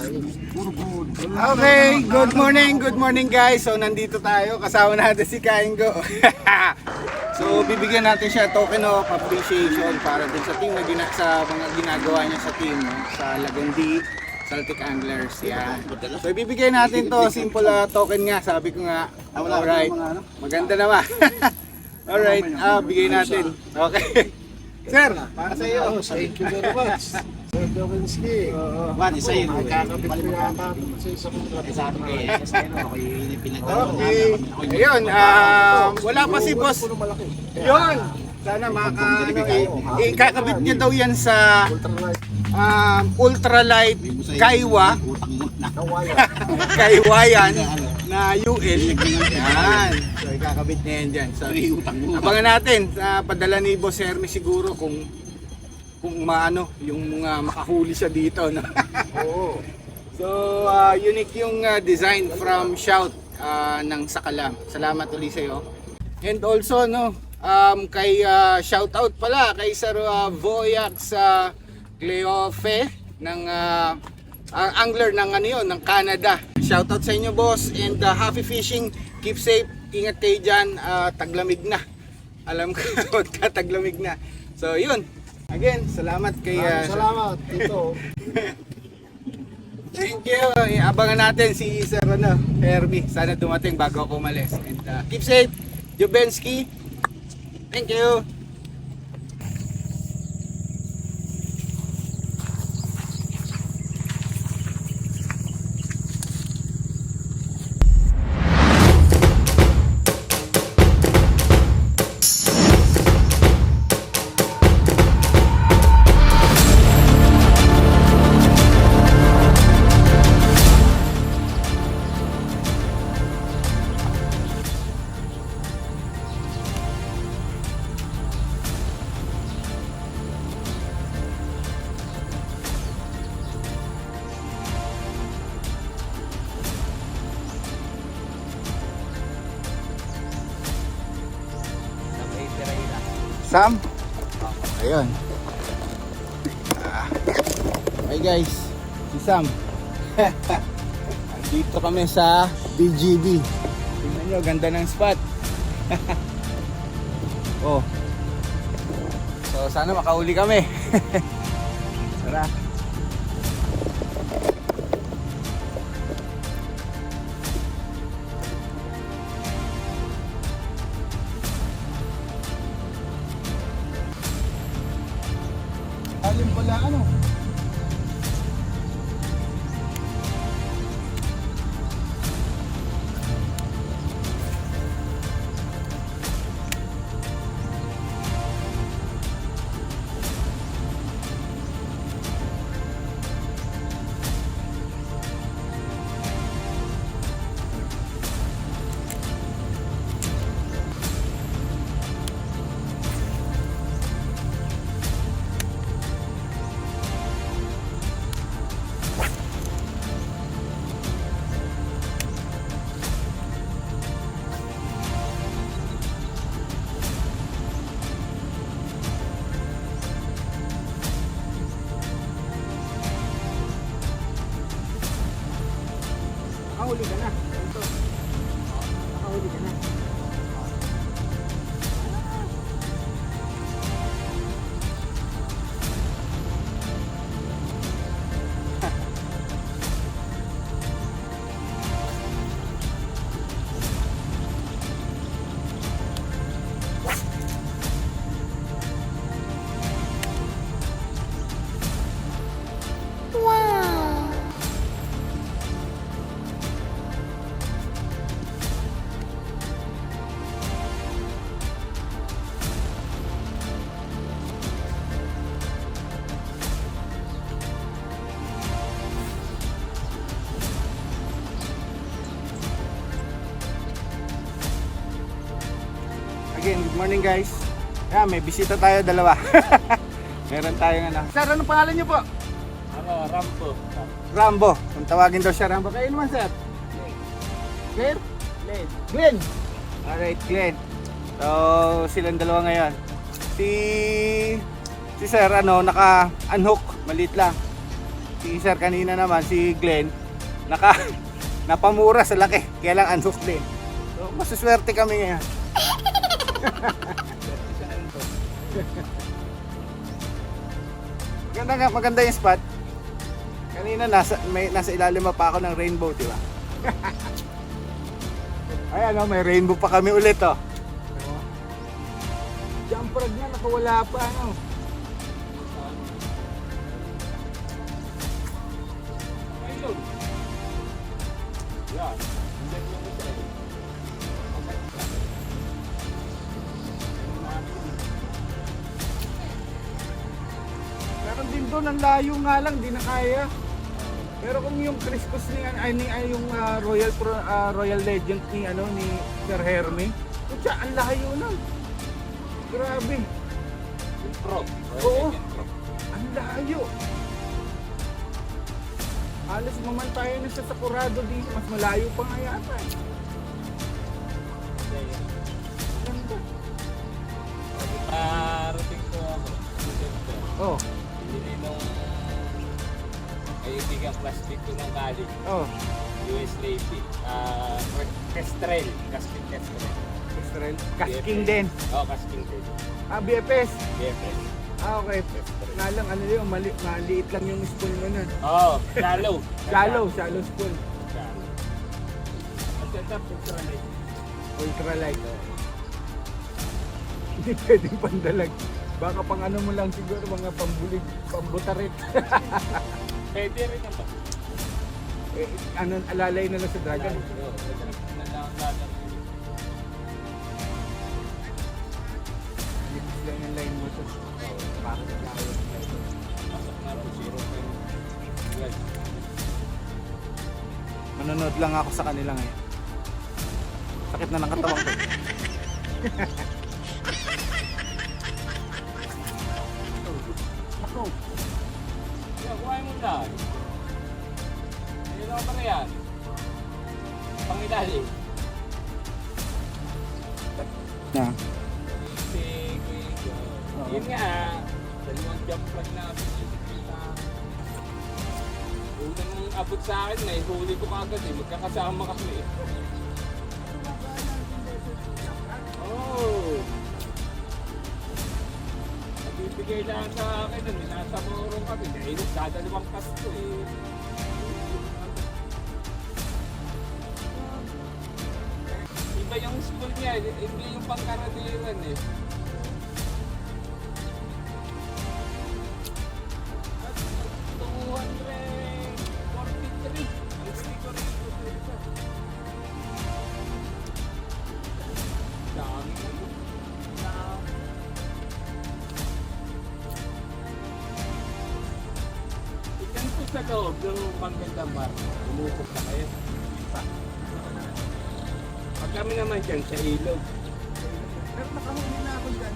Okay, good morning guys. So nandito tayo, kasama natin si Kaingo. So bibigyan natin siya token of appreciation para din sa team na sa mga ginagawa niya sa team, no? Sa Lagundi Celtic Anglers. Yan. So ibibigay natin to, simple token nga, sabi ko nga. Alright, maganda naman. Alright, bigay natin. Okay. Sir, para sa iyo. Thank you very much. Sir Dominski. Mati sa'yo, Okay. Okay. Ayun, wala pa si boss. Yun. Sana ikakabit niya daw yan sa ultralight Kaiwa. Kaiwa yan na UL. Yan. So ikakabit niya yan dyan. So, abangan natin sa padala ni Boss Hermes siguro kung maano yung makahuli siya dito, no? Oo. So unique yung design from Shout ng Sakalam. Salamat ulit sa iyo. And also no, kay shout out pala kay Sir Voyax Cleofe ng angler ng ng Canada. Shout out sa inyo boss and happy fishing. Keep safe. Ingat kayo diyan, taglamig na. Alam ko magtataglamig na. So yun. Again, salamat kay Salamat dito. Thank you. Abangan natin si Sir Hermie. Sana dumating bago ako umalis. And keep safe, Jubensky. Thank you. Sam? Ayun. Hey guys, si Sam. Dito kami sa BGB. Tingnan nyo, ganda ng spot. Oh. So sana makauli kami. Tara. Alim pala ano? Nakahuli ka na. Ito. Nakahuli ka na. Again, good morning guys. Yeah, may bisita tayo dalawa. Meron tayong Sir, anong pangalan niyo po? Rambo. Rambo. Kung tawagin daw siya Rambo. Kayo naman sir? Glenn? Glenn. Alright, Glenn. So, silang dalawa ngayon. Si sir, naka-unhook. Maliit lang. Si Sir kanina naman, si Glenn, napamura sa laki. Kaya lang unhook din. So, masuswerte kami ngayon. Maganda yung spot. Kanina nasa ilalim pa ako ng rainbow, di ba? Ay ano, may rainbow pa kami ulit oh. Jump frog na, nakawala pa ano. Ayun. Yan. Meron din doon, ang layo nga lang, di na kaya. Pero kung yung Criscos ni yung Royal Legend ni ni Sir Hermie, kutya ang layo na. Grabe. Yung pro. Oo. Ang layo. Halos mamantayan na sa Sakurado dito, mas malayo pa nga yata. Ganda. Parating ko ako. Oh, Hindi nung kaibigan plastic ko ng college. oh. US Navy. Kestrel. Casking Kestrel. Israel. Kasking din. Oo, Casking din. BFS. BFS. Okay. Nga lang, maliit lang yung spoon mo nun. Oo, shallow. Shallow spoon. Shallow. Ang setup, ultralight. Ultralight. Hindi pwedeng pandalag. Baka pang ano mo lang siguro, mga pambulig, pambutarit. Pwede rin naman. Alalay na lang sa dragon. Oo, nalaman. Nipis lang yung line mo to. Bakit layo yung line mo? Pasok na rin 0.12. Manonood lang ako sa kanila ngayon. Sakit na ng katawan ko. Ako. Yeah, kuhain mo na. Ayun ako pa na yan. Pangilalim. Na. Yun nga, dalawang jump flag na pinisipita. Unang abot sa akin na huli ko kagad magkakasama kami. Oh. Nagbibigay lang sa akin nun, nasa morong kami, dahil dadalawang kasto eh. Iba yung school niya, hindi yung pangkaraniwan eh. Sa loob ng Pangandang Bar, umukot na kayo. Pag kami naman dyan sa ilog. Pero nakahuli na ako dyan.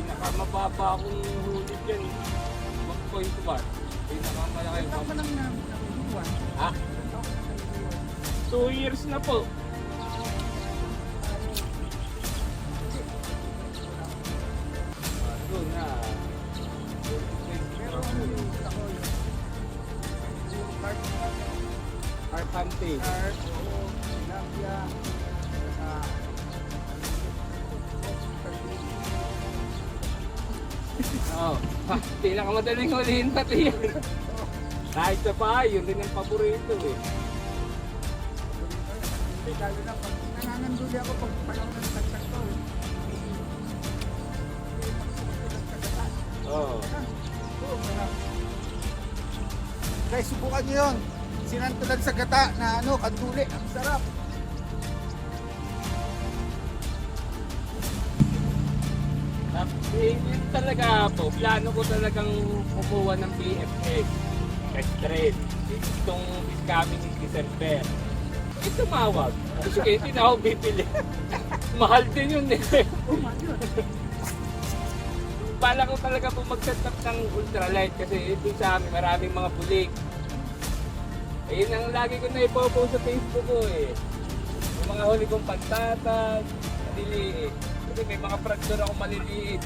Nakamababa akong huli dyan. 1.1. Pinakamalaki. Ito pa lang namin iwan. Ha? 2 years na po. Doon na. Pero ano yung ako yung Carp hunting. card, oo, tilapia, Oo. Pinakamadaling hulihin pati yan. Kahit sa bahay, yun din ang paborito eh. lalo na pag nangananduli ako pag panahon ng tagtag ko. Oo. Guys, subukan nyo yun. Sinantulan sa gata na kanduli. Ang sarap. Yun talaga po, plano ko talagang kumuha ng BFS. Kestrel. Itong discoming ni December. Ito tumawag. Sige, hindi na ako bibili. Mahal din yun eh. Bala ko talaga po mag-setup ng ultralight kasi ito sa amin maraming mga bulig. Ayun ang lagi ko na ipopost sa Facebook ko eh. Yung mga huli kong pagtatag, maliliit. Kasi may mga fracture ako maliliit.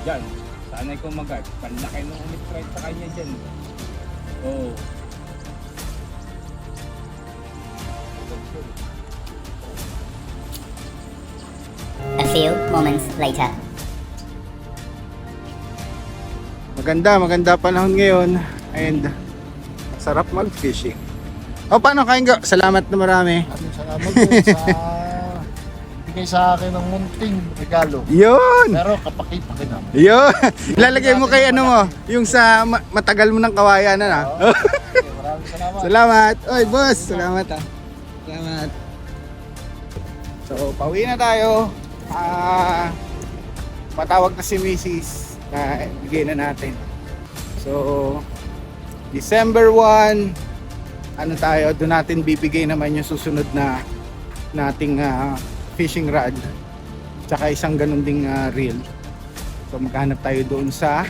Yan. Sanay ko mag-art. Panlaki nung umistrike sa kanya dyan. Oh. A few moments later. Maganda panahon ngayon and sarap mag-fishing. O paano kain ka? Salamat na marami. Maraming salamat din sa bigay sa akin ng munting regalo. Yun! Pero kapaki-paki naman. Yun! Ilalagay mo kay ano mo, yung sa matagal mo ng kawayan na. Okay, maraming salamat. Salamat! Oy boss! Salamat ah. Salamat. So, pauwi na tayo. Patawag na si Mrs. na bigay na natin. So, December 1, ano tayo, doon natin bibigay naman yung susunod na nating fishing rod. Tsaka isang ganun ding reel. So, maghanap tayo doon sa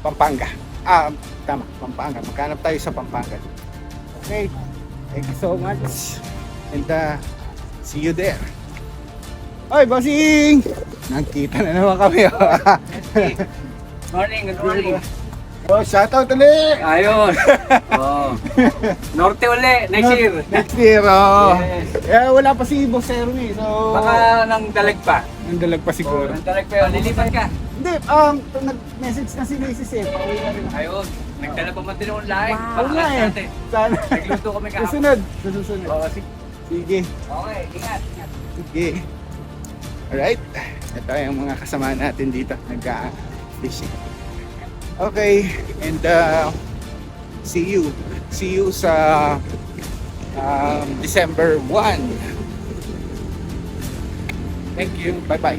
Pampanga. Tama, Pampanga. Maghanap tayo sa Pampanga. Okay, thank you so much. And see you there. Oy, bossing! Nagkita na naman kami. Morning, good morning. Oh, shoutout ulit! Ayun. Oh. Norte uli, next year. Next year, oh. Yes. Wala pa si Boss Ernie, so... Baka nang dalag pa. nandalag pa siguro. Nang dalag pa yun. Lilipat ka. Hindi, nag-message na si Mrs. Pauwi na rin ako. Ayun. Nagdala pa man din akong lahat. Oo nga eh. Sana. Nagluto kami kahapon. Susunod. Oo, Sige. okay, ingat. Sige. Alright. Ito yung mga kasama natin dito. Nag-fishing. Okay. And see you. See you sa December 1. Thank you. Bye-bye.